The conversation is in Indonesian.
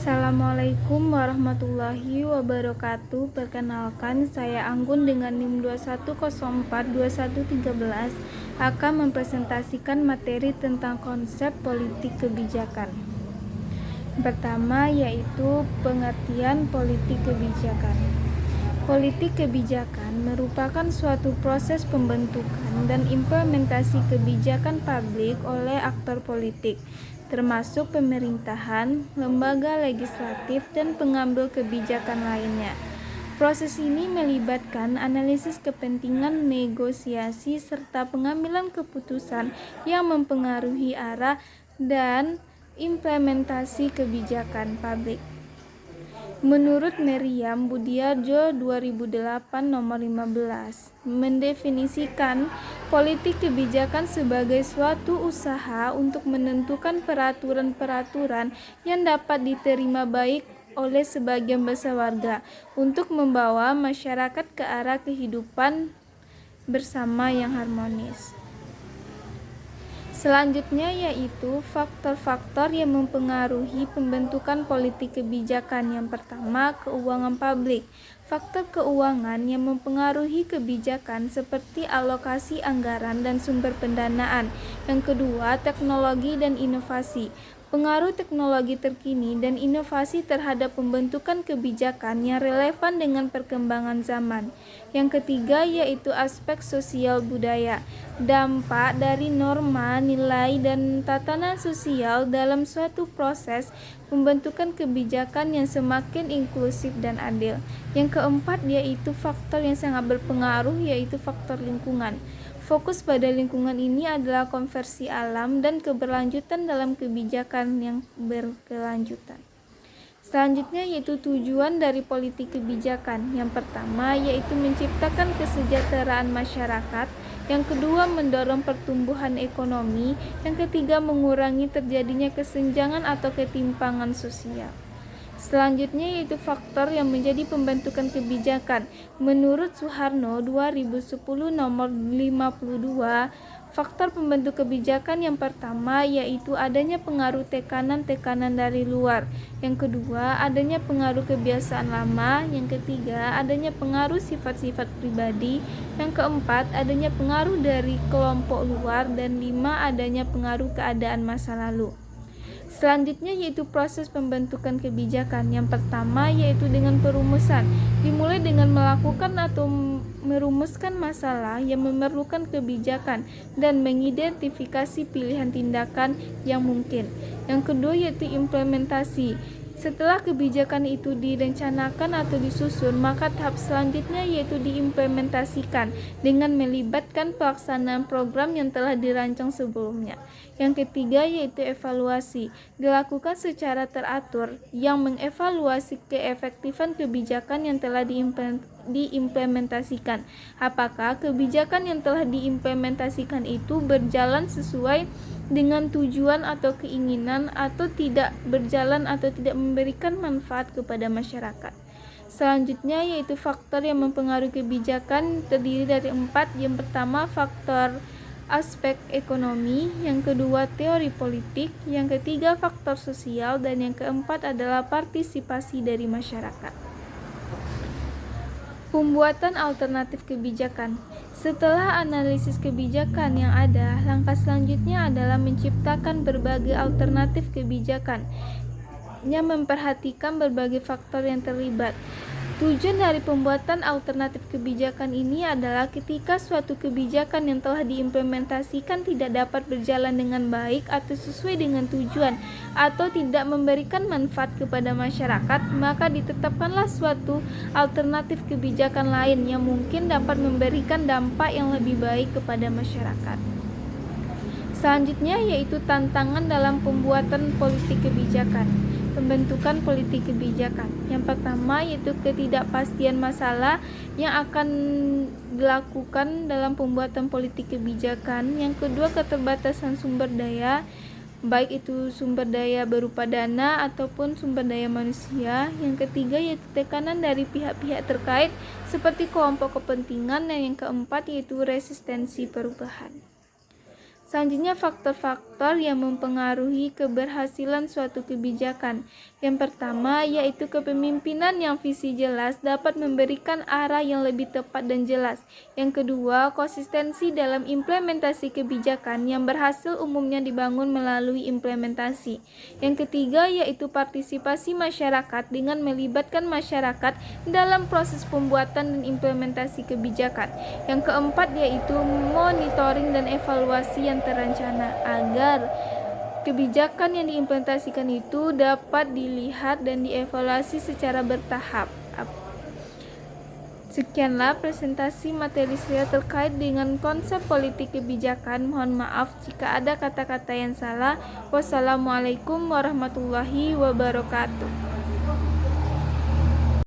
Assalamualaikum warahmatullahi wabarakatuh. Perkenalkan, saya Anggun dengan NIM 21042113 akan mempresentasikan materi tentang konsep politik kebijakan. Pertama yaitu pengertian politik kebijakan. Politik kebijakan merupakan suatu proses pembentukan dan implementasi kebijakan publik oleh aktor politik, termasuk pemerintahan, lembaga legislatif, dan pengambil kebijakan lainnya. Proses ini melibatkan analisis kepentingan, negosiasi, serta pengambilan keputusan yang mempengaruhi arah dan implementasi kebijakan publik. Menurut Meriam Budiardjo 2008 nomor 15 mendefinisikan politik kebijakan sebagai suatu usaha untuk menentukan peraturan-peraturan yang dapat diterima baik oleh sebagian besar warga untuk membawa masyarakat ke arah kehidupan bersama yang harmonis. Selanjutnya yaitu faktor-faktor yang mempengaruhi pembentukan politik kebijakan. Yang pertama, keuangan publik. Faktor keuangan yang mempengaruhi kebijakan seperti alokasi anggaran dan sumber pendanaan. Yang kedua, teknologi dan inovasi. Pengaruh teknologi terkini dan inovasi terhadap pembentukan kebijakan yang relevan dengan perkembangan zaman. Yang ketiga yaitu aspek sosial budaya. Dampak dari norma, nilai, dan tatanan sosial dalam suatu proses pembentukan kebijakan yang semakin inklusif dan adil. Yang keempat yaitu faktor yang sangat berpengaruh yaitu faktor lingkungan. Fokus pada lingkungan ini adalah konversi alam dan keberlanjutan dalam kebijakan yang berkelanjutan. Selanjutnya yaitu tujuan dari politik kebijakan. Yang pertama yaitu menciptakan kesejahteraan masyarakat. Yang kedua mendorong pertumbuhan ekonomi. Yang ketiga mengurangi terjadinya kesenjangan atau ketimpangan sosial. Selanjutnya yaitu faktor yang menjadi pembentukan kebijakan. Menurut Suharno 2010 nomor 52, faktor pembentuk kebijakan yang pertama yaitu adanya pengaruh tekanan-tekanan dari luar. Yang kedua, adanya pengaruh kebiasaan lama. Yang ketiga, adanya pengaruh sifat-sifat pribadi. Yang keempat, adanya pengaruh dari kelompok luar. Dan lima, adanya pengaruh keadaan masa lalu. Selanjutnya yaitu proses pembentukan kebijakan. Yang pertama yaitu dengan perumusan. Dimulai dengan melakukan atau merumuskan masalah yang memerlukan kebijakan dan mengidentifikasi pilihan tindakan yang mungkin. Yang kedua yaitu implementasi. Setelah kebijakan itu direncanakan atau disusun, maka tahap selanjutnya yaitu diimplementasikan dengan melibatkan pelaksanaan program yang telah dirancang sebelumnya. Yang ketiga yaitu evaluasi, dilakukan secara teratur yang mengevaluasi keefektifan kebijakan yang telah diimplementasikan. Apakah kebijakan yang telah diimplementasikan itu berjalan sesuai dengan tujuan atau keinginan atau tidak berjalan atau tidak memberikan manfaat kepada masyarakat. Selanjutnya yaitu faktor yang mempengaruhi kebijakan terdiri dari 4. Yang pertama faktor aspek ekonomi, yang kedua teori politik, yang ketiga faktor sosial, dan yang keempat adalah partisipasi dari masyarakat. Pembuatan alternatif kebijakan. Setelah analisis kebijakan yang ada, langkah selanjutnya adalah menciptakan berbagai alternatif kebijakan yang memperhatikan berbagai faktor yang terlibat. Tujuan dari pembuatan alternatif kebijakan ini adalah ketika suatu kebijakan yang telah diimplementasikan tidak dapat berjalan dengan baik atau sesuai dengan tujuan atau tidak memberikan manfaat kepada masyarakat, maka ditetapkanlah suatu alternatif kebijakan lain yang mungkin dapat memberikan dampak yang lebih baik kepada masyarakat. Selanjutnya yaitu tantangan dalam pembuatan politik kebijakan. Pembentukan politik kebijakan. Yang pertama yaitu ketidakpastian masalah yang akan dilakukan dalam pembuatan politik kebijakan. Yang kedua keterbatasan sumber daya, baik itu sumber daya berupa dana ataupun sumber daya manusia. Yang ketiga yaitu tekanan dari pihak-pihak terkait seperti kelompok kepentingan. Dan yang keempat yaitu resistensi perubahan. Selanjutnya faktor-faktor faktor yang mempengaruhi keberhasilan suatu kebijakan. Yang pertama yaitu kepemimpinan yang visi jelas dapat memberikan arah yang lebih tepat dan jelas. Yang kedua, konsistensi dalam implementasi kebijakan yang berhasil umumnya dibangun melalui implementasi. Yang ketiga yaitu partisipasi masyarakat dengan melibatkan masyarakat dalam proses pembuatan dan implementasi kebijakan. Yang keempat yaitu monitoring dan evaluasi yang terencana agar kebijakan yang diimplementasikan itu dapat dilihat dan dievaluasi secara bertahap. Sekianlah presentasi materi saya terkait dengan konsep politik kebijakan. Mohon maaf jika ada kata-kata yang salah. Wassalamualaikum warahmatullahi wabarakatuh.